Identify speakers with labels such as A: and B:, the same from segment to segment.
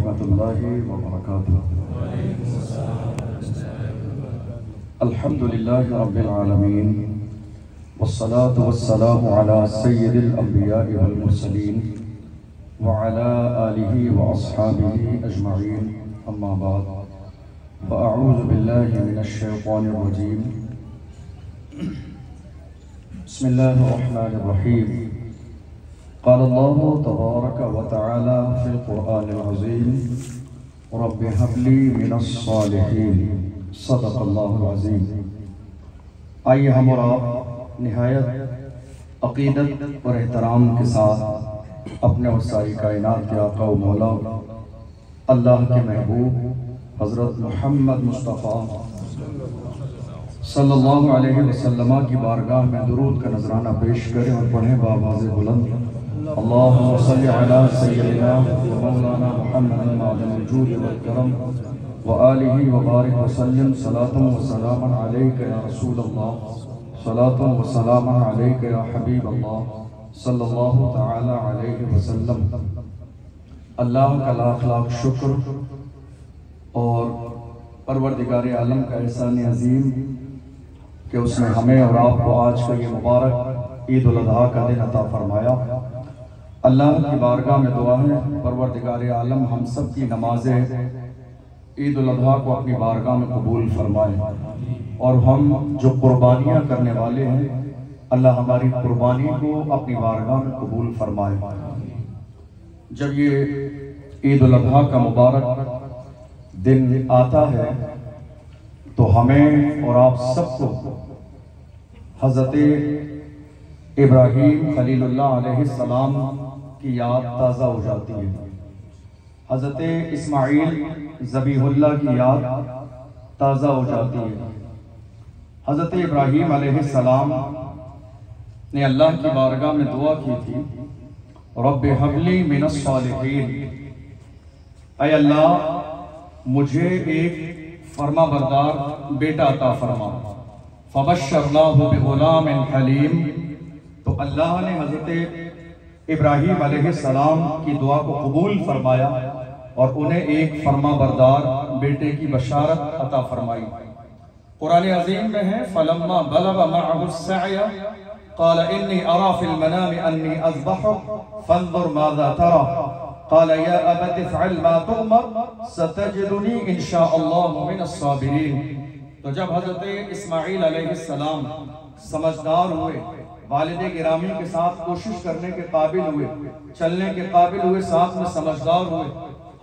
A: रहमतुल्लाहि व बरकातुहू। अल्हम्दुलिल्लाहि रब्बिल आलमीन वस्सलातु वस्सलामु अला सय्यिदिल अंबिया'i वल मुरसलीन व अला आलिहि व अस्हाबिहि अजमईन, अम्मा बाद, फ़अऊज़ु बिल्लाहि मिनश शैतानिर रजीम। बिस्मिल्लाहिर रहमानिर रहीम। क़ाल अल्लाहु तबारक व तआला फ़िल क़ुरआनिल अज़ीम, रब्बि हब्ली मिनस सालिहीन। सदक़ल्लाहुल अज़ीम। आइए हम और आप निहायत अक़ीदत और एहतराम के साथ अपने और सारी कायनात के आका व मौला अल्लाह के महबूब हज़रत मोहम्मद मुस्तफ़ा सल्लल्लाहु अलैहि वसल्लम की बारगाह में दुरूद का नजराना पेश करें और पढ़ें बावाज़े बुलंद, अल्लाहुम्मा सल्लि अला सय्यिदिना व मौलाना मुहम्मद मअदनिल जूद वल करम व आलिहि व बारिक व सल्लिम सलातन व सलामन अलैका या रसूल अल्लाह, सलातन व सलामन अलैका या हबीब अल्लाह सल्लल्लाहु तआला अलैहि वसल्लम। अल्लाह का लाख लाख शुक्र और परवरदिगार आलम का एहसान अजीम कि उसने हमें और आपको आज का ये मुबारक ईद उल अज़हा का दिन अता फरमाया। अल्लाह की बारगाह में दुआ है परवरदिगार आलम हम सब की नमाज़ें ईद उल अज़हा को अपनी बारगाह में कबूल फरमाए और हम जो कुर्बानियाँ करने वाले हैं अल्लाह हमारी कुर्बानी को अपनी बारगाह में कबूल फरमाए। जब ये ईद उल अज़हा का मुबारक दिन आता है तो हमें और आप सबको हज़रत इब्राहीम खलीलुल्लाह अलैहिस्सलाम की याद ताज़ा हो जाती है। हज़रत इस्माईल ज़बीहुल्लाह की याद ताज़ा हो जाती है। हज़रत इब्राहीम अलैहिस्सलाम ने अल्लाह की बारगाह में दुआ की थी, रब्बि हब्ली मिनस सालिहीन, ऐ अल्लाह मुझे एक फरमा बरदार बेटा अता फरमा। फबश्शरनाहु बिग़ुलामिन हलीम, तो अल्लाह ने हज़रत इब्राहीम अलैहिस्सलाम की दुआ को कबूल फरमाया और उन्हें एक फरमा बरदार बेटे की बशारत अता फरमाई। कुरान अज़ीम में है, फलम्मा बलग मअहु अस्सअय क़ाल इन्नी अरा फिल मनामि अन्नी अज़बहुक फंज़ुर माज़ा तरा क़ाल या अबति फ़अल मा तुअमर सतजिदुनी इंशाअल्लाहु मिनस साबिरीन। तो जब हज़रत इस्माईल अलैहिस्सलाम समझदार हुए, वालिद गिरामी के साथ कोशिश करने के काबिल हुए, चलने के काबिल हुए, साथ में समझदार हुए,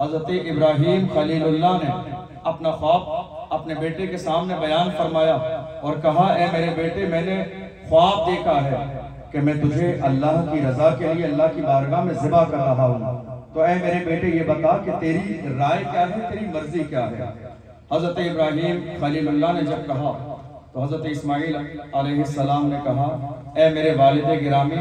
A: हज़रत इब्राहीम खलीलुल्लाह ने अपना ख्वाब अपने बेटे के सामने बयान फरमाया और कहा, ए मेरे बेटे, मैंने ख्वाब देखा है कि मैं तुझे अल्लाह की रज़ा के लिए अल्लाह की बारगाह में ज़िबा कर रहा हूँ, तो ए मेरे बेटे ये बता कि तेरी राय क्या है, तेरी मर्जी क्या है। हज़रत इब्राहीम खलीलुल्लाह ने जब कहा तो हज़रत इस्माईल अलैहिस्सलाम ने कहा, ए मेरे वालिद गिरामी,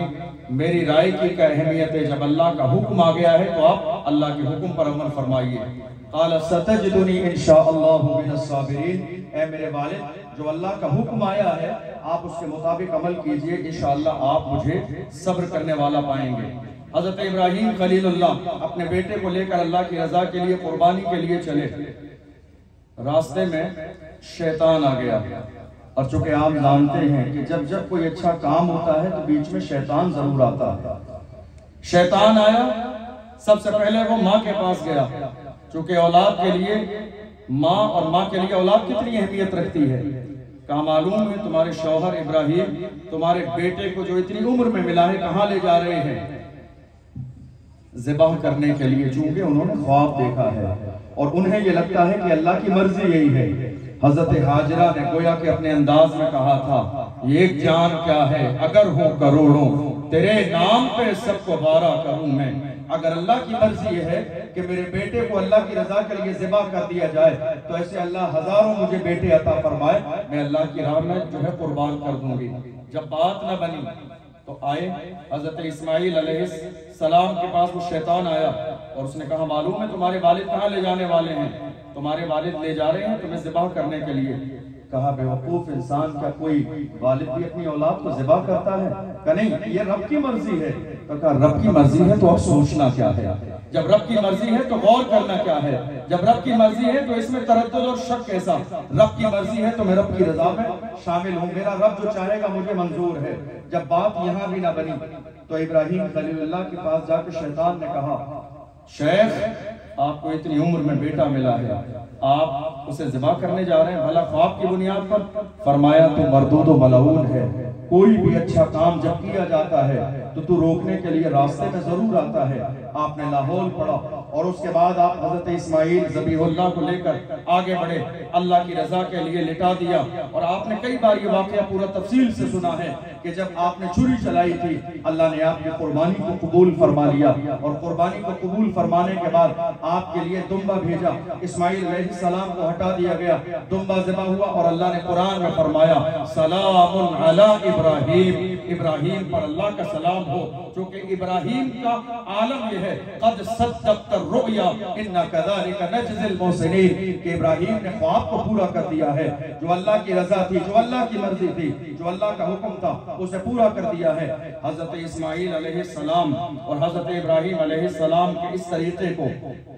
A: मेरी राय की क्या अहमियत है, जब अल्लाह का हुक्म आ गया है तो आप अल्लाह के हुक्म पर अमल फरमाइए। क़ाल सतजिदुनी इंशाअल्लाहु मिनस साबिरीन, ए मेरे वालिद, जो अल्लाह का हुक्म आया है आप उसके मुताबिक अमल कीजिए, इंशाअल्लाह आप मुझे सब्र करने वाला पाएंगे। हज़रत इब्राहीम खलीलुल्लाह अपने बेटे को लेकर अल्लाह की रज़ा के लिए, कुर्बानी के लिए चले। रास्ते में शैतान आ गया और चूंकि आप जानते हैं कि जब जब कोई अच्छा काम होता है तो बीच में शैतान जरूर आता है। शैतान आया, सबसे पहले वो माँ के पास गया, चूंकि औलाद के लिए माँ और माँ के लिए औलाद कितनी अहमियत रखती है। कहा, मालूम है तुम्हारे शौहर इब्राहीम तुम्हारे बेटे को जो इतनी उम्र में मिला है कहाँ ले जा रहे हैं? ज़िबाह करने के लिए, चूंकि उन्होंने ख्वाब देखा है और उन्हें ये लगता है कि अल्लाह की मर्जी यही है। हज़रत हाजरा ने गोया के अपने अंदाज में कहा था, ये एक जान क्या है, अगर हो करोड़ों तेरे नाम पे सबको वारा करूं मैं। अगर अल्लाह की मर्जी ये है कि मेरे बेटे को अल्लाह की रजा के लिए ज़िबा कर दिया जाए तो ऐसे अल्लाह हजारों मुझे बेटे अता फरमाए, मैं अल्लाह की राह में जो है कुर्बान कर दूंगी। जब बात न बनी तो आए हज़रत इस्माईल अलैहिस्सलाम के पास वो शैतान आया और उसने कहा, मालूम है तुम्हारे वालिद कहाँ ले जाने वाले हैं? तुम्हारे वालिद ले जा रहे हैं तुम्हें ज़िबा करने के लिए। कहा बेवकूफ इंसान, क्या कोई वालिद भी अपनी औलाद को ज़िबा करता है? कहा नहीं, ये रब की मर्जी है। तो कहा रब की मर्जी है तो अब सोचना क्या है? जब रब की मर्जी है तो गौर करना क्या है? जब रब की मर्जी है तो इसमें तरद्दुद और शक कैसा? रब की मर्जी है तो मैं रब की रजा में शामिल हूँ, मेरा रब जो चाहेगा मुझे मंजूर है। जब बात यहाँ भी ना बनी तो इब्राहिम खलीलुल्लाह के पास जाकर शैतान ने कहा, शेख आपको इतनी उम्र में बेटा मिला है, आप उसे ज़िबा करने जा रहे हैं, भला ख्वाब की बुनियाद पर? फरमाया तो मरदूद व मलऊन है, कोई भी अच्छा काम जब किया जाता है तो तू रोकने के लिए रास्ते में जरूर आता है। आपने लाहौल पढ़ा और उसके बाद आप हजरत इस्माइल ज़बीहुल्लाह को लेकर आगे बढ़े, अल्लाह की रजा के लिए लिटा दिया। और आपने कई बार ये वाकया पूरा तफसील से सुना है कि जब आपने छुरी चलाई थी, अल्लाह ने आपकी कुर्बानी को कबूल फरमा लिया और कुर्बानी को कबूल फरमाने के बाद आपके लिए दुम्बा भेजा। इस्माइल अलैहिस्सलाम को हटा दिया गया, दुम्बा ज़िबा हुआ और अल्लाह ने कुरान में फरमाया सलामुन अला इब्राहीम, इब्राहीम पर अल्लाह का सलाम हो, क्योंकि इब्राहीम का आलम यह है कद सद्दक़त रुया इन्ना कज़ालिका नजज़िल मुहसिनीन, कि इब्राहीम ने ख्वाब को पूरा कर दिया है। जो अल्लाह की रजा थी, जो अल्लाह की मर्जी थी, जो अल्लाह का हुक्म था, उसे पूरा कर दिया है। हजरत इस्माइल अलैहिस्सलाम और हजरत इब्राहीम अलैहिस्सलाम के इस तरीके को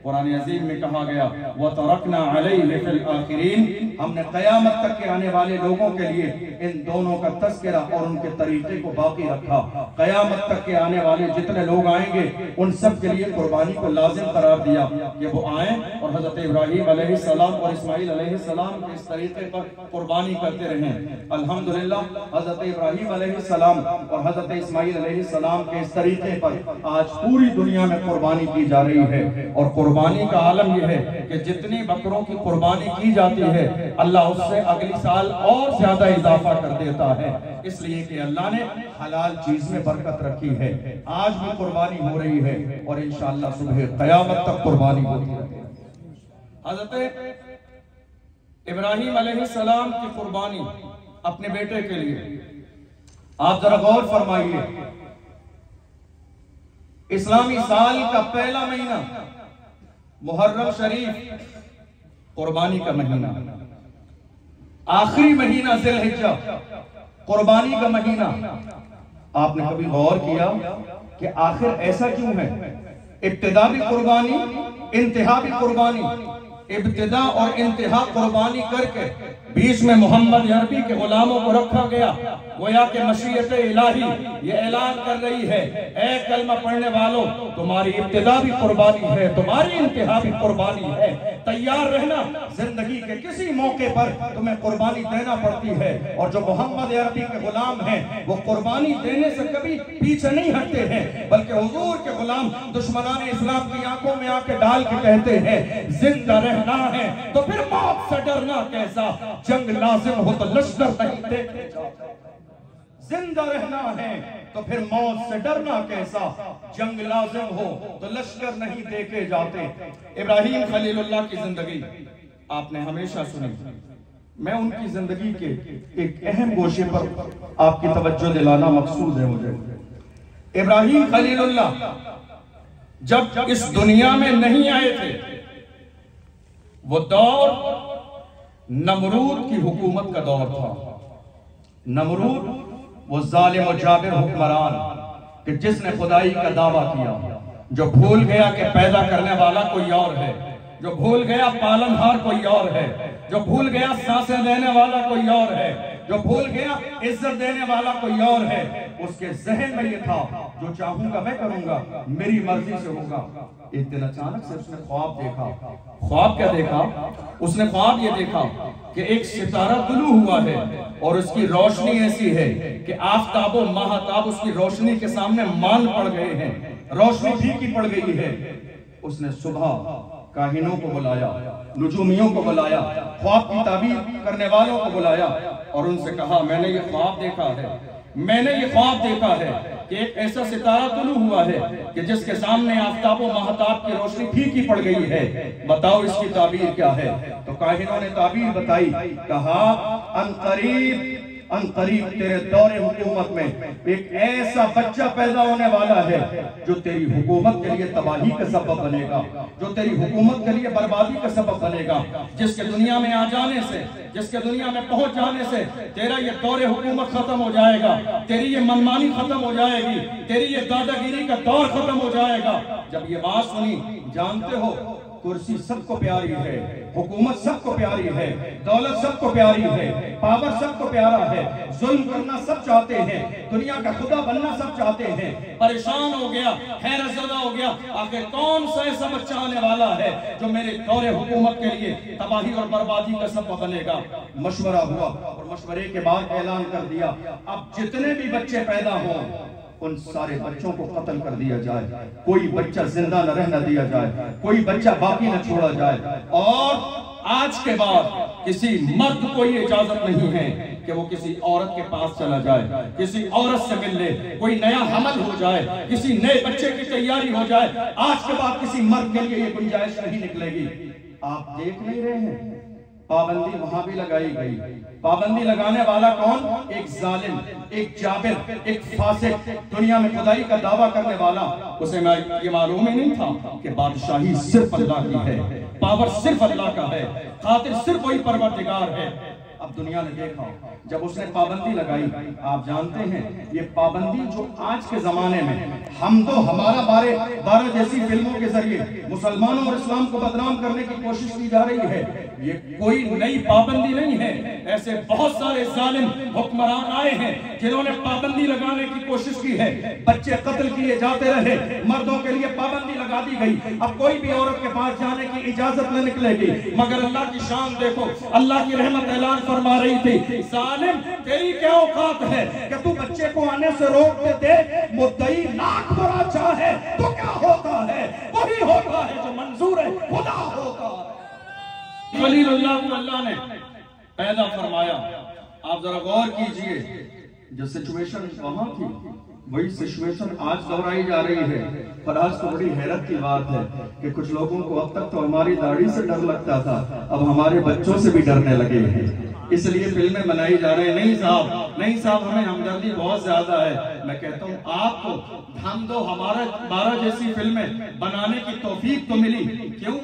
A: कुरान अज़ीम में कहा गया व तरकना अलैहि फिल आखिरीन, हमने क़यामत तक के आने वाले लोगों के लिए इन दोनों का तज़किरा और उनके तरीके को बाकी रखा। क़यामत तक के आने वाले जितने लोग आएंगे उन सब के लिए कुर्बानी को लाजिम करार दिया कि वो आए और हजरत इब्राहीम अलैहिस्सलाम और इस्माइल अलैहिस्सलाम के इस तरीके पर कुर्बानी करते रहें। अल्हम्दुलिल्लाह हजरत इब्राहीम अलैहिस्सलाम और हजरत इस्माइल अलैहिस्सलाम के इस तरीके पर आज पूरी दुनिया में कुर्बानी की जा रही है। और कुर्बानी का आलम यह है कि जितनी बकरों की कुर्बानी की जाती है अल्लाह उससे अगली साल और ज्यादा इजाफा कर देता है, इसलिए कि अल्लाह ने हलाल चीज में बरकत रखी है। आज भी कुर्बानी हो रही है और इंशाअल्लाह सुबह क़यामत तक कुर्बानी होती है। हजरत इब्राहीम अलैहिस्सलाम की कुर्बानी अपने बेटे के लिए, आप जरा गौर फरमाइए, इस्लामी साल का पहला महीना मुहर्रम शरीफ कुर्बानी का महीना, आखिरी महीना ज़िलहिज्जा कुर्बानी का महीना। आपने कभी गौर किया कि आखिर ऐसा क्यों है? इब्तिदा भी कुर्बानी, इंतहा भी कुर्बानी, इब्तिदा और इंतहा कुर्बानी करके बीच में मोहम्मद अरबी के गुलामों को रखा गया। गोया के मशीयत इलाही ये ऐलान कर रही है, ऐ कलमा पढ़ने वालों, तुम्हारी इब्तिदा भी कुर्बानी है, तुम्हारी इंतहा भी कुर्बानी है। तैयार रहना, जिंदगी के किसी मौके पर तुम्हें कुर्बानी देना पड़ती है। और जो मोहम्मद अरबी के गुलाम हैं वो कुर्बानी देने से कभी पीछे नहीं हटते हैं, बल्कि हुजूर के गुलाम दुश्मनाने इस्लाम की आंखों में आंखें डाल के कहते हैं जिंदा रहना है तो फिर मौत से डरना कैसा, जंग लाजिम हो तो लश्कर नहीं देखे जाते। जिंदा रहना है तो फिर मौत से डरना कैसा, जंग लाजिम हो तो लश्कर नहीं देखे जाते। इब्राहीम खलीलुल्लाह की जिंदगी आपने हमेशा सुनी। मैं उनकी जिंदगी के एक अहम गोशे पर आपकी तवज्जो दिलाना मकसूद है मुझे। इब्राहीम खलीलुल्लाह जब इस दुनिया में नहीं आए थे, वो दौर नमरूद की हुकूमत का दौर था। नमरूद वो जालिम और जाबिर हुक्मरान कि जिसने खुदाई का दावा किया, जो भूल गया कि पैदा करने वाला कोई और है, जो भूल गया पालनहार कोई और है, जो भूल गया सांसें देने वाला कोई और है, जो भूल गया इज्जत देने वाला कोई और है। उसके जहन में ये था जो चाहूंगा मैं करूंगा, मेरी मर्जी से होगा। एक दिन अचानक से उसने ख्वाब देखा। ख्वाब क्या देखा? उसने ख्वाब ये देखा कि एक सितारा तुलू हुआ है और उसकी रोशनी ऐसी है कि आफताब और महताब उसकी रोशनी के सामने मान पड़ गए हैं, रोशनी फीकी पड़ गई है। उसने सुबह काहिनों को बुलाया, नुजूमियों को बुलाया, ख्वाब की ताबीर करने वालों को बुलाया और उनसे कहा मैंने ये ख्वाब देखा है, मैंने ये ख्वाब देखा है कि एक ऐसा सितारा तुलू हुआ है कि जिसके सामने आफताब और महताब की रोशनी फीकी पड़ गई है, बताओ इसकी ताबीर क्या है? तो काहिनों ने ताबीर बताई, कहा अन करीब अनकरीब तेरे दौरे हुकूमत में एक ऐसा बच्चा पैदा होने वाला है जो तेरी हुकूमत के लिए तबाही का सबब बनेगा, जो तेरी हुकूमत के लिए बर्बादी का सबब बनेगा, जिसके दुनिया में आ जाने से, जिसके दुनिया में पहुंच जाने से तेरा ये दौरे हुकूमत खत्म हो जाएगा, तेरी ये मनमानी खत्म हो जाएगी, तेरी ये दादागिरी का दौर खत्म हो जाएगा। जब ये बात सुनी, जानते हो कुर्सी सबको प्यारी है, हुकूमत सबको प्यारी है, दौलत सबको प्यारी है, पावर सबको प्यारा है, जुल्म करना सब चाहते हैं, दुनिया का खुदा बनना सब चाहते हैं। परेशान हो गया, हैरतज़दा हो गया, आखिर कौन सा ऐसा बच्चा आने वाला है जो मेरे दौरे हुकूमत के लिए तबाही और बर्बादी का सबब बनेगा। मशवरा हुआ और मशवरे के बाद ऐलान कर दिया, अब जितने भी बच्चे पैदा हों उन सारे बच्चों को कत्ल कर दिया जाए, कोई बच्चा जिंदा न रहना दिया जाए, कोई बच्चा बाकी न छोड़ा जाए। और आज के बाद किसी मर्द को ये इजाजत नहीं है कि वो किसी औरत के पास चला जाए, किसी औरत से मिल ले, कोई नया हमल हो जाए, किसी नए बच्चे की तैयारी हो जाए। आज के बाद किसी मर्द के लिए ये गुंजाइश नहीं निकलेगी। आप देख नहीं रहे हैं, पाबंदी वहां भी लगाई गई। पाबंदी लगाने वाला कौन? एक जालिम, एक जाबिर, एक फासिक, दुनिया में खुदाई का दावा करने वाला। उसे ये मालूम ही नहीं था कि बादशाही सिर्फ अल्लाह की है, पावर सिर्फ अल्लाह का है, खातिर सिर्फ वही परवरदिगार है। अब दुनिया ने देखा जब उसने पाबंदी लगाई, आप जानते हैं ये पाबंदी जो आज के जमाने में हम तो हमारा 12 जैसी फिल्मों के जरिए मुसलमानों और इस्लाम को बदनाम करने की कोशिश की जा रही है, ये कोई नई पाबंदी नहीं है। ऐसे बहुत सारे जालिम हुक्मरान आए हैं जिन्होंने पाबंदी लगाने की कोशिश की है, बच्चे कत्ल किए जाते रहे, मर्दों के लिए पाबंदी लगा दी गई। अब कोई भी औरत के पास जाने की इजाजत न निकलेगी। मगर अल्लाह की शान देखो, अल्लाह की रहमत ऐलान फरमा रही थी, जालिम तेरी क्या औकात है कि तू बच्चे को आने से रोक दे। मुद्दई लाख बुरा चाहे तो क्या होता है, वही होता है जो मंजूर है खुदा होता है। खलीलुल्लाह को अल्लाह ने पैदा फरमाया। आप जरा गौर कीजिए, जो सिचुएशन वहां थी वही सिचुएशन आज दोहराई जा रही है। पर आज तो बड़ी हैरत की बात है कि कुछ लोगों को अब तक तो हमारी दाढ़ी से डर लगता था, अब हमारे बच्चों से भी डरने लगे हैं, इसलिए फिल्में बनाई जा रही है। नहीं साहब, नहीं साहब, हमें हमदर्दी बहुत ज्यादा है। मैं कहता हूँ आपको हम दो हमारा 12 जैसी फिल्में बनाने की तौफीक तो मिली, क्यों?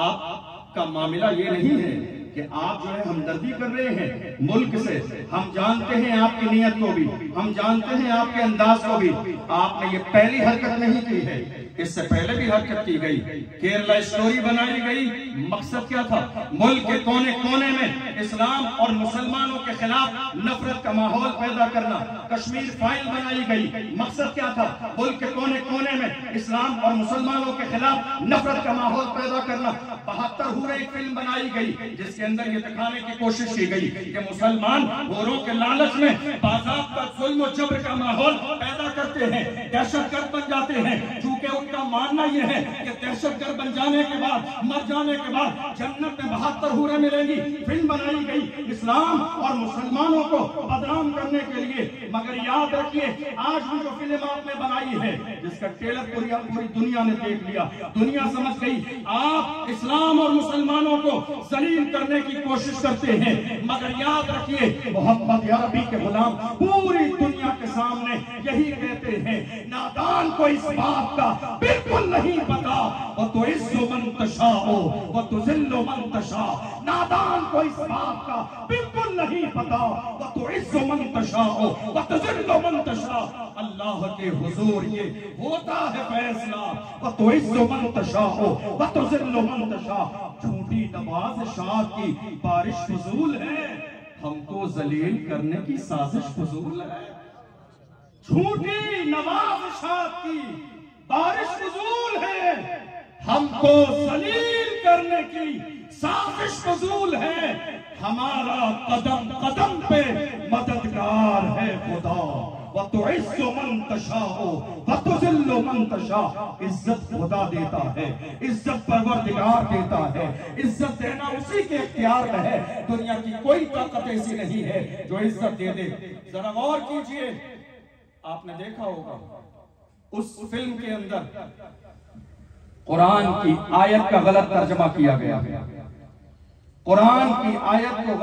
A: आपका मामला ये नहीं है कि आप जो है हमदर्दी कर रहे हैं मुल्क से। हम जानते हैं आपकी नीयत को भी, हम जानते हैं आपके अंदाज को भी। आपने ये पहली हरकत नहीं की है, इससे पहले भी हरकत की गई। केरला स्टोरी बनाई गई, मकसद क्या था? मुल्क के कोने कोने में इस्लाम और मुसलमानों के खिलाफ नफरत का माहौल पैदा करना। कश्मीर फाइल बनाई गई, मकसद क्या था? मुल्क के कोने कोने में इस्लाम और मुसलमानों के खिलाफ नफरत का माहौल पैदा करना। 72 हूरें एक फिल्म बनाई गई जिसके अंदर ये दिखाने की कोशिश की गई कि मुसलमान हूरों के लालच में बाज़ाब्ता जुल्म और जबर का माहौल पैदा करते हैं, दहशतगर्द बन जाते हैं। क्योंकि उनका मानना यह है कि दहशतगर्द बन जाने के बाद, मर जाने के बाद जन्नत में 72 हूरें मिलेंगी। फिल्म बनाई गई इस्लाम और मुसलमानों को बदनाम करने के लिए। मगर याद रखिए, आज भी जो फिल्म आपने बनाई है, जिसका ट्रेलर पूरी दुनिया ने देख लिया, दुनिया समझ गई आप इस्लाम और मुसलमानों को जलील करने की कोशिश करते हैं। मगर याद रखिए, मोहम्मद अरबी के गुलाम पूरी दुनिया के सामने यही कहते हैं, नादान को इस बात का बिल्कुल नहीं पता, वो तो इज्जो मन तशा हो, वो तो जिल्लो मन तशा। नादान को इस बात का बिल्कुल नहीं पता, वो तो इज्जो मन तशा हो, वो तो जिल्लो मन तशा। अल्लाह के हुजूर ये होता है फैसला, वो तो इज्जो मन तशा हो, वो तो जिल्लो मन तशा। झूठी नवाज शाह की बारिश फजूल है, हमको जलील करने की साजिश फजूल है। झूठी नवाज शाह की बारिश फजूल है, हमको जलील करने की साजिश फजूल है। हमारा कदम कदम पे मददगार है खुदा, वतुइस्सु मन तशाओ वतुज़िल्लु मन तशा। इज्जत खुदा देता है, इज्जत परवरदिगार देता है, इज्जत देना उसी के इख्तियार में है। दुनिया की कोई ताकत ऐसी नहीं है जो इज्जत दे दे। जरा गौर कीजिए, आपने देखा होगा उस फिल्म के अंदर कुरान की आयत का गलत तर्जमा किया गया। कुरान की आयत को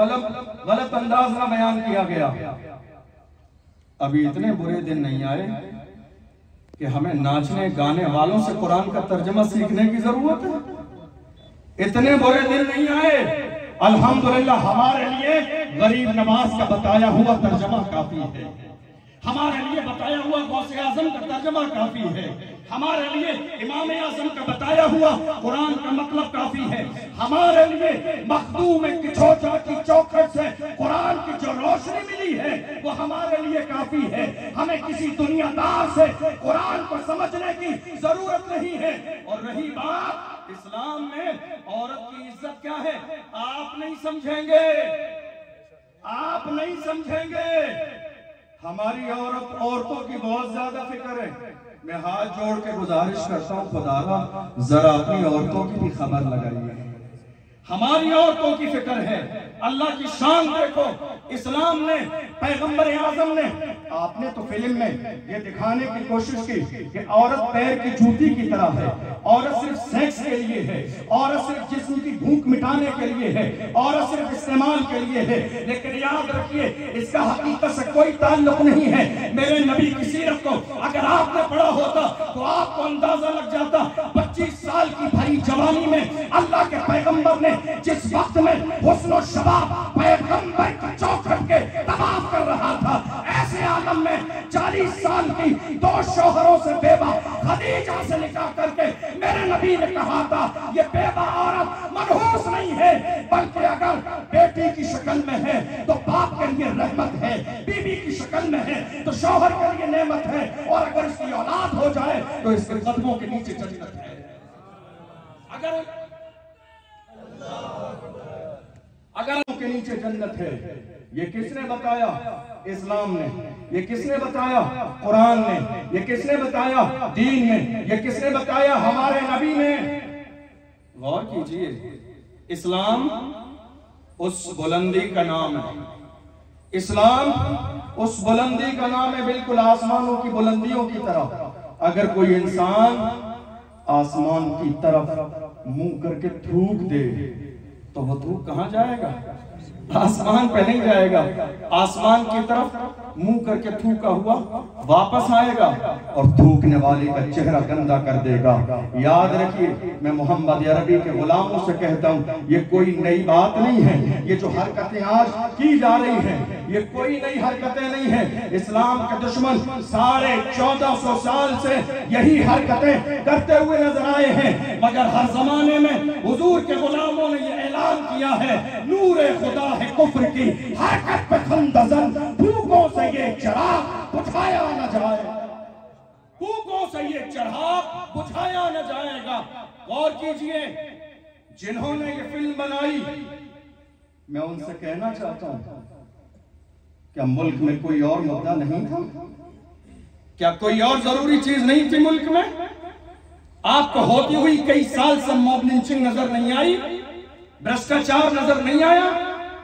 A: गलत अंदाज में बयान किया गया। अभी इतने बुरे दिन नहीं आए कि हमें नाचने गाने वालों से कुरान का तर्जमा सीखने की जरूरत है। इतने बुरे दिन नहीं आए। अल्हम्दुलिल्लाह हमारे लिए गरीब नवाज का बताया हुआ तर्जमा काफी है, हमारे लिए बताया हुआ गौसे आजम का तर्जमा काफी है, हमारे लिए इमाम आजम का बताया हुआ कुरान का मतलब काफी है, हमारे लिए मखदूम किचोचा की चौखट से कुरान की जो रोशनी मिली है वो हमारे लिए काफी है। हमें किसी दुनियादार से कुरान को समझने की जरूरत नहीं है। और रही बात इस्लाम में औरत की इज्जत क्या है, आप नहीं समझेंगे, आप नहीं समझेंगे। हमारी औरतों की बहुत ज्यादा फिक्र है। मैं हाथ जोड़ के गुजारिश करता हूँ, खुदारा जरा अपनी औरतों की भी खबर लगाइए। हमारी औरतों की फिक्र है। अल्लाह की शान देखो, इस्लाम ने, पैगंबर आजम ने, आपने तो फिल्म में ये दिखाने की कोशिश की कि औरत पैर की जूती की तरह है, औरत सिर्फ सेक्स के लिए है, औरत सिर्फ जिस्म की भूख मिटाने के लिए है, औरत सिर्फ इस्तेमाल के लिए है। लेकिन याद रखिए इसका हकीकत से कोई ताल्लुक नहीं है। मेरे नबी की सीरत को अगर आपने पढ़ा होता तो आपको अंदाजा लग जाता 25 साल की भरी जवानी में अल्लाह के पैगंबर ने जिस वक्त में हुस्न और शबाब पैगंबर की चौखट के तवाफ कर रहा था, ऐसे आलम में 40 साल की 2 शौहरों से बेवा खदीजा से निकाह करके मेरे नबी ने कहा था ये बेवा औरत मनहूस नहीं है, बल्कि अगर बेटी की शक्ल में है तो बाप के लिए रहमत है, बीवी की शक्ल में है तो शौहर के लिए नेमत है, और अगर इसकी औलाद हो जाए तो इसके कदमों के नीचे जन्नत है। अगर के नीचे जन्नत है। ये किसने बताया? इस्लाम ने। ये किसने बताया? कुरान ने। ये किसने बताया? दीन ने। ये किसने बताया? हमारे नबी ने। गौर कीजिए, इस्लाम उस बुलंदी का नाम है, इस्लाम उस बुलंदी का नाम है, बिल्कुल आसमानों की बुलंदियों की तरफ। अगर कोई इंसान आसमान की तरफ मुंह करके थूक दे तो वो थूक कहां जाएगा? आसमान पे नहीं जाएगा, आसमान की तरफ मुंह करके थूका हुआ वापस आएगा और थूकने वाले का चेहरा गंदा कर देगा। याद रखिए, मैं मोहम्मद अरबी के गुलामों से कहता हूँ, ये कोई नई बात नहीं है। ये जो हरकतें आज की जा रही हैं ये कोई नई हरकतें नहीं है। इस्लाम के दुश्मन 1450 साल से यही हरकतें करते हुए नजर आए हैं, मगर हर जमाने में हुजूर के गुलामों ने ये ऐलान किया है, नूरे खुदा है कुफ्र की हरकत पे खंदजन, भूखों से ये चिराग बुझाया न जाए, भूखों से ये चिराग बुझाया न जाएगा। गौर कीजिए, जिन्होंने ये फिल्म बनाई, मैं उनसे कहना चाहता हूं, क्या मुल्क में कोई और मुद्दा नहीं था? क्या कोई और जरूरी चीज नहीं थी मुल्क में? आपको होती हुई कई साल से मॉब लिंचिंग नजर नहीं आई, भ्रष्टाचार नजर नहीं आया,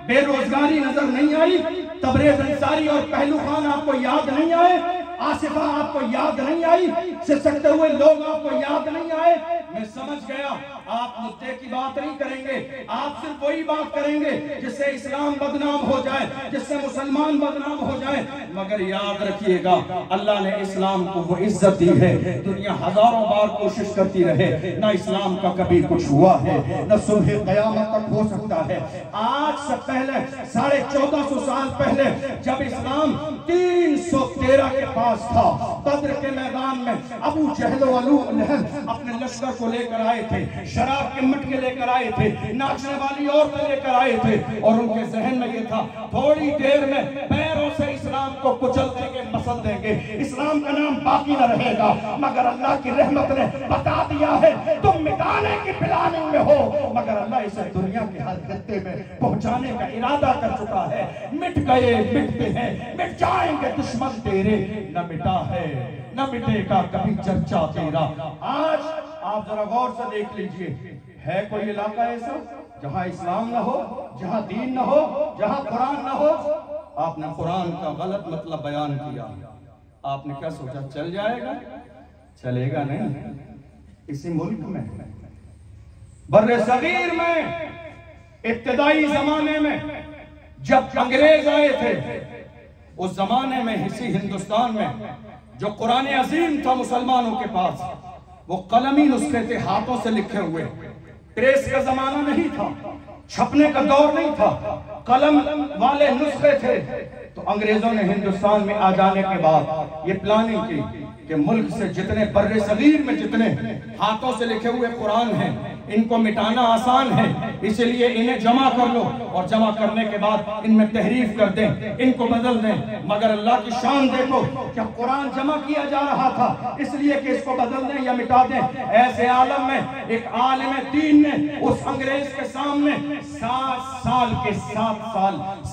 A: बेरोजगारी नजर नहीं आई, तबरेज अंसारी और पहलू खान आपको याद नहीं आए, आसिफा आपको याद नहीं आई, सिसकते हुए लोग आपको याद नहीं आए? मैं समझ गया आप मुद्दे की बात नहीं करेंगे, आप सिर्फ वही बात करेंगे जिससे इस्लाम बदनाम हो जाए, जिससे मुसलमान बदनाम हो जाए। मगर याद रखिएगा, अल्लाह ने इस्लाम को वो इज्जत दी है, दुनिया हजारों बार कोशिश करती रहे, ना इस्लाम का कभी कुछ हुआ है, न सुबह क़यामत तक हो सकता है। आज से पहले 1450 साल पहले जब इस्लाम 313 के पास था, बद्र के मैदान में अबू जहल व अबू लहब अपने लश्कर को लेकर आए थे, शराब के मटके लेकर आए थे, नाचने वाली औरतें लेकर आए थे, और उनके जहन में ये था थोड़ी देर में पैरों से इस्लाम को कुचल देंगे, मसल देंगे, इस्लाम का नाम बाकी न रहेगा। मगर अल्लाह की रहमत ने बता दिया है तुम मिटाने की प्लानिंग में हो, मगर अल्लाह इसे दुनिया के हर खत्ते में पहुंचाने का इरादा कर चुका है। मिट गए, मिटते हैं, मिट जाएंगे दुश्मन तेरे, न मिटा है न मिटेगा कभी चर्चा तेरा। आज आप जरा गौर से देख लीजिए, है कोई इलाका ऐसा जहां इस्लाम न हो, जहां दीन न हो, जहां कुरान न हो? आपने कुरान का गलत मतलब बयान किया, आपने क्या सोचा चल जाएगा? चलेगा नहीं। इसी मुल्क में, बर्रे सगीर में इब्तदाई जमाने में जब अंग्रेज आए थे, उस जमाने में इसी हिंदुस्तान में जो कुरान अजीम था मुसलमानों के पास, वो कलमी नुस्खे थे, हाथों से लिखे हुए। प्रेस का जमाना नहीं था, छपने का दौर नहीं था, कलम वाले नुस्खे थे। तो अंग्रेजों ने हिंदुस्तान में आ जाने के बाद ये प्लानिंग की कि मुल्क से जितने बर्रे सगीर में जितने हाथों से लिखे हुए कुरान हैं, इनको मिटाना आसान है, इसलिए इन्हें जमा कर लो और जमा करने के बाद इनमें तहरीफ कर दें, इनको बदल दें। मगर अल्लाह की शान देखो, क्या कुरान जमा किया जा रहा था इसलिए कि इसको बदल दें या मिटा दें। ऐसे आलम में एक आलिम दीन ने उस अंग्रेज के सामने 7 साल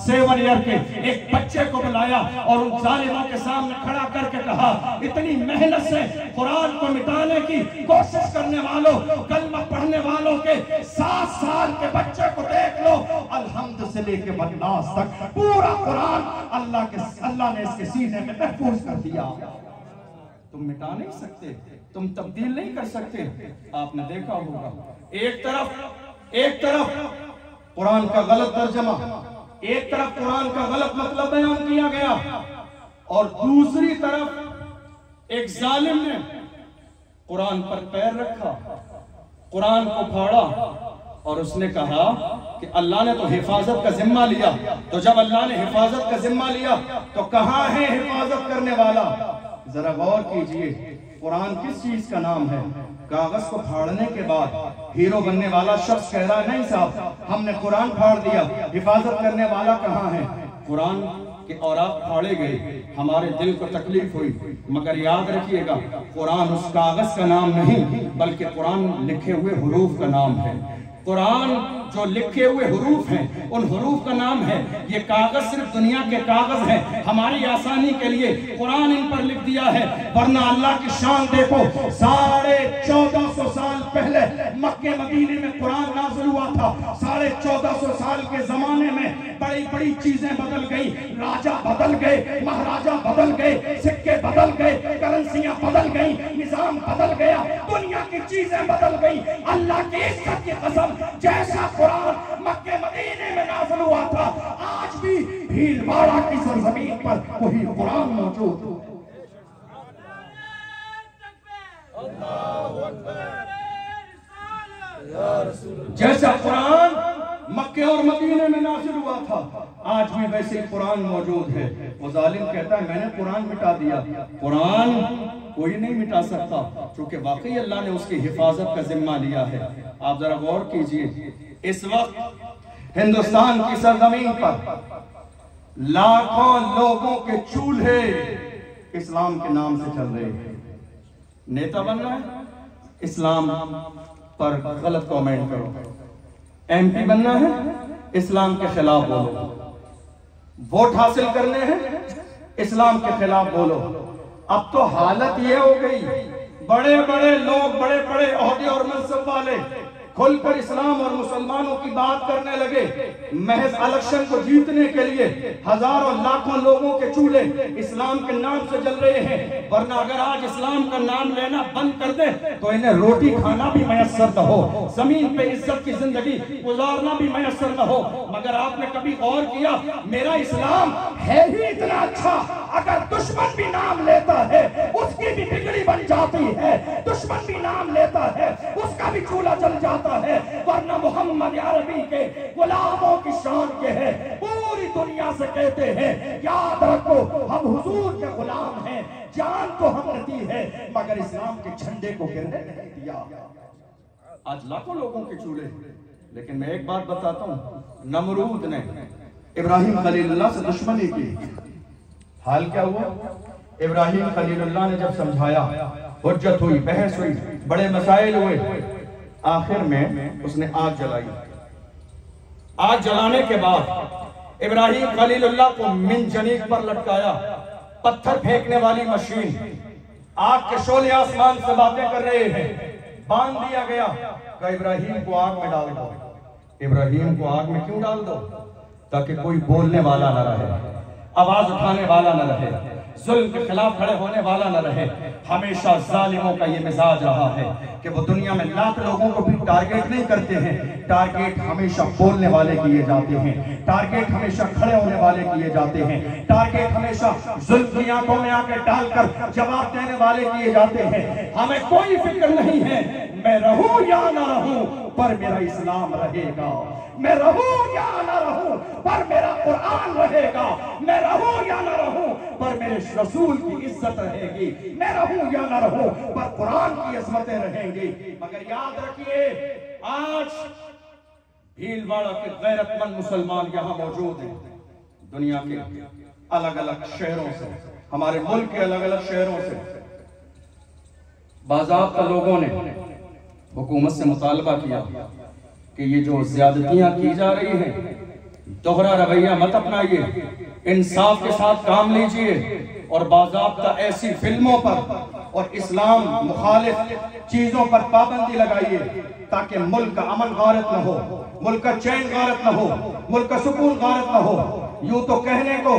A: 7 ईयर के एक बच्चे को बुलाया और उन जालिमों के सामने खड़ा करके कहा, इतनी मेहनत से कुरान को मिटाने की कोशिश करने वालों, कलमा पढ़ने वालों के 7 साल के बच्चे को देख लो, अल्हम्द से लेके बन्नास तक पूरा कुरान अल्लाह ने इसके सीने में महफूज कर दिया। तुम मिटा नहीं सकते, तुम तब्दील नहीं कर सकते। आपने देखा होगा, एक तरफ कुरान का गलत तर्जमा, एक तरफ कुरान का गलत मतलब बयान किया गया, और दूसरी तरफ एक जालिम ने कुरान पर पैर रखा, कुरान को फाड़ा और उसने कहा कि अल्लाह ने तो हिफाजत का जिम्मा लिया। तो जब अल्लाह ने हिफाजत का जिम्मा लिया तो कहां है हिफाजत करने वाला? जरा गौर कीजिए, कुरान किस चीज का नाम है? कागज को फाड़ने के बाद हीरो बनने वाला शख्स कह रहा है, नहीं साहब हमने कुरान फाड़ दिया, हिफाजत करने वाला कहां है? कुरान के औरात फाड़े गए, हमारे दिल को तकलीफ हुई, मगर याद रखिएगा कुरान उस कागज का नाम नहीं बल्कि कुरान लिखे हुए हुरूफ का नाम है। कुरान जो लिखे हुए हुरूफ हैं, उन हुरूफ का नाम है। ये कागज सिर्फ दुनिया के कागज हैं, हमारी आसानी के लिए कुरान इन पर लिख दिया है, वरना अल्लाह की शान देखो, 1450 साल पहले मक्के मदीने में कुरान नाज़िल हुआ था। 1450 साल के जमाने में बड़ी बड़ी चीजें बदल गई, राजा बदल गए, महाराजा बदल गए, सिक्के बदल गए, करेंसियां बदल गई, निजाम बदल गया, दुनिया की चीजें बदल गई। अल्लाह की इज्जत की कसम, जैसा कुरान मक्के मदीने में नाज़िल हुआ था, आज भी भीलवाड़ा की सरजमीन पर वही कुरान मौजूद है। जैसा कुरान मक्के और मदीने में नाज़िल हुआ था, आज भी वैसे कुरान मौजूद है। वो जालिम कहता है मैंने कुरान मिटा दिया। कुरान कोई नहीं मिटा सकता, क्योंकि वाकई अल्लाह ने उसकी हिफाजत का जिम्मा लिया है। आप जरा गौर कीजिए, इस वक्त हिंदुस्तान की सरजमीन पर लाखों लोगों के चूल्हे इस्लाम के नाम से चल रहे हैं। नेता बन रहा है, इस्लाम पर गलत कमेंट करो। एमपी बनना है, इस्लाम के खिलाफ बोलो। वोट हासिल करने हैं, इस्लाम के खिलाफ बोलो। अब तो हालत ये हो गई, बड़े बड़े लोग, बड़े बड़े ओहदे और मनसब वाले खुलकर इस्लाम और मुसलमानों की बात करने लगे। महज इलेक्शन को जीतने के लिए हजारों लाखों लोगों के चूल्हे इस्लाम के नाम से जल रहे हैं, वरना अगर आज इस्लाम का नाम लेना बंद कर दे तो इन्हें रोटी खाना भी मयसर न हो, जमीन पे इज्जत की जिंदगी गुजारना भी मयसर न हो। मगर आपने कभी गौर किया, मेरा इस्लाम है ही इतना अच्छा, अगर दुश्मन भी नाम लेता है उसकी भी बिगड़ी बन जाती है, दुश्मन भी नाम लेता है उसका भी चूल्हा जल जाता है, वरना मोहम्मद अरबी के गुलामों की शान के है, पूरी दुनिया से कहते हैं याद रखो हम हुजूर के गुलाम हैं, जान तो हमने दी है मगर इस्लाम के झंडे को गिरने नहीं दिया। आज लाखों लोगों के चूल्हे, लेकिन मैं एक बात बताता हूँ, नमरूद ने इब्राहिम खलीलुल्लाह से दुश्मनी की। हाल क्या हुआ? इब्राहिम खलीलुल्लाह ने जब समझाया, हुज्जत हुई, बहस हुई, बड़े मसाइल हुए, आखिर में उसने आग जलाई। आग जलाने के बाद इब्राहिम खलीलुल्लाह को मिनजनीक पर लटकाया, पत्थर फेंकने वाली मशीन, आग के शोले आसमान से बातें कर रहे हैं, बांध दिया गया। कहा इब्राहिम को आग में डाल दो। इब्राहिम को आग में क्यों डाल दो? ताकि कोई बोलने वाला न रहे, आवाज उठाने वाला न रहे। जुल्म के खिलाफ खड़े होने वाला न रहे। हमेशा जालिमों का ये मिजाज रहा है कि वो दुनिया में लाख लोगों को भी टारगेट नहीं करते हैं, टारगेट हमेशा बोलने वाले किए जाते हैं, टारगेट हमेशा खड़े होने वाले किए जाते हैं, टारगेट हमेशा जुल्म की आंखों में आके डालकर जवाब देने वाले किए जाते हैं। हमें कोई फिक्र नहीं है मैं रहूं या ना रहूं पर मेरा इस्लाम रहेगा, मैं रहूं या ना रहूं पर मेरा कुरान रहेगा, मैं रहूं या ना रहूं पर मेरे रसूल की इज्जत रहेगी, मैं रहूं या ना रहूं पर कुरान की अजमतें रहेंगी। मगर याद रखिए आज भीलवाड़ा के गैरतमंद मुसलमान यहाँ मौजूद हैं, दुनिया के अलग अलग शहरों से, हमारे मुल्क के अलग अलग शहरों से बाज़ाब्ता लोगों ने हुकूमत से मुतालबा किया कि ये जो ज्यादतियां की जा रही हैं, दोहरा रवैया मत अपनाइए, इंसाफ के साथ काम लीजिए और बाज़ाब्ता ऐसी फिल्मों पर और इस्लाम मुखालिफ चीजों पर पाबंदी लगाइए ताकि मुल्क का अमन गारत न हो, मुल्क का चैन गारत न हो, मुल्क का सुकून गारत न हो। यूं तो कहने को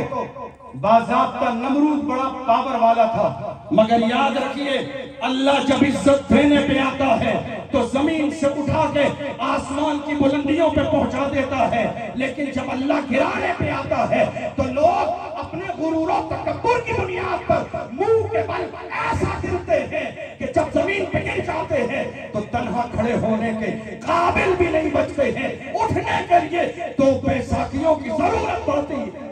A: बाज़ाब्ता नमरूद बड़ा पावर वाला था, मगर याद रखिए अल्लाह जब इज्जत देने पे आता है तो जमीन से उठा के आसमान की बुलंदियों पे पहुंचा देता है, लेकिन जब अल्लाह गिराने पे आता है तो लोग अपने गुरूर और तकब्बुर की बुनियाद पर मुंह के बल ऐसा गिरते हैं कि जब जमीन पे गिर जाते हैं तो तन्हा खड़े होने के काबिल भी नहीं बचते हैं, उठने के लिए तो बैसाखियों की जरूरत पड़ती है।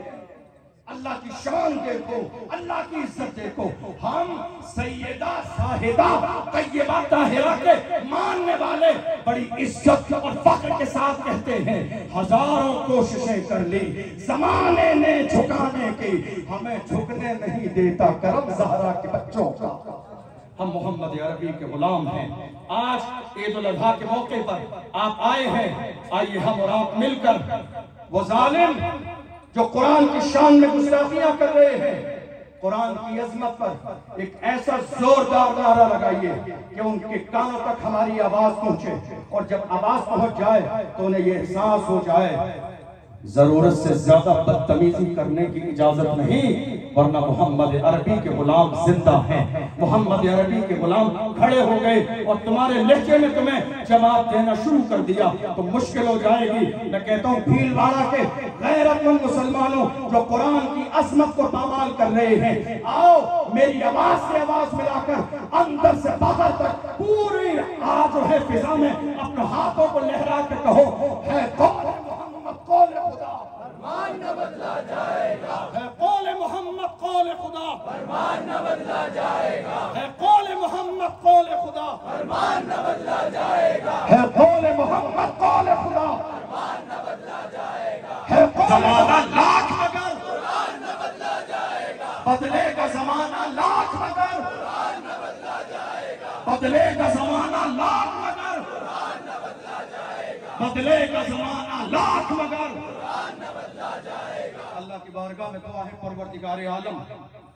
A: अल्लाह की शान देखो, अल्लाह की इज्जत देखो। हम सैयदा साहिदा तैयबा ताहिरा के मानने वाले बड़ी इज्जत और फख्र के साथ कहते हैं हजारों कोशिशें कर ली जमाने ने झुकाने की, हमें झुकने नहीं देता करम ज़हरा के बच्चों का। हम मोहम्मद अरबी के गुलाम हैं। आज ईद उल अज़हा के मौके पर आप आए हैं, आइए हम और आप मिलकर वो जालिम जो कुरान की शान में गुस्ताखियां कर रहे हैं, कुरान की अजमत पर एक ऐसा जोरदार नारा लगाइए कि उनके कानों तक हमारी आवाज पहुंचे, और जब आवाज पहुंच जाए तो उन्हें यह एहसास हो जाए जरूरत से ज्यादा बदतमीजी करने की इजाजत नहीं, वरना मोहम्मद अरबी के गुलाम जिंदा हैं। मोहम्मद अरबी के गुलाम खड़े हो गए और तुम्हारे लहजे में तुम्हें जवाब देना शुरू कर दिया तो मुश्किल हो जाएगी। मैं कहता हूँ भीलवाड़ा के गैरतमंद मुसलमानों जो कुरान की अजमत को पामाल कर रहे हैं, आओ मेरी आवाज से आवाज मिलाकर अंदर से बाहर तक पूरी आज जो है फिजा में अपने हाथों को लहरा के कहो है कौन कौल खुदा फरमान न बदला जाएगा, है कौल मोहम्मद कौल खुदा फरमान न बदला जाएगा, है कौल मोहम्मद कौल खुदा फरमान न बदला जाएगा, है कौल मोहम्मद कौल खुदा फरमान न बदला जाएगा, है जमाना लाख मगर कुरान न बदला जाएगा, बदलेगा जमाना लाख मगर कुरान न बदला जाएगा, बदलेगा जमाना लाख मगर कुरान न बदला जाएगा, बदलेगा जमाना लाख मगर कुरान न बदला जाएगा। अल्लाह की बारगाह में दुआ है परवरदिगार आलम,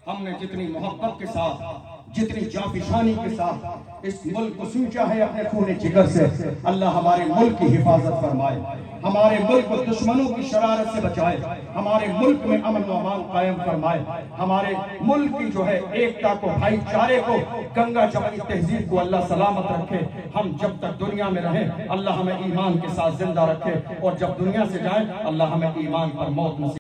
A: हमने जितनी मोहब्बत के साथ जितनी जाफिशानी के साथ इस मुल्क को सींचा है अपने खूने जिगर से, अल्लाह हमारे मुल्क की हिफाजत फरमाए, हमारे मुल्क को दुश्मनों की शरारत से बचाए, हमारे मुल्क में अमन व अमान कायम फरमाए, हमारे मुल्क की जो है एकता को, भाईचारे को, गंगा जमनी तहजीब को अल्लाह सलामत रखे। हम जब तक दुनिया में रहें अल्लाह हमें ईमान के साथ जिंदा रखे, और जब दुनिया से जाए अल्लाह हमें ईमान पर मौत नसीब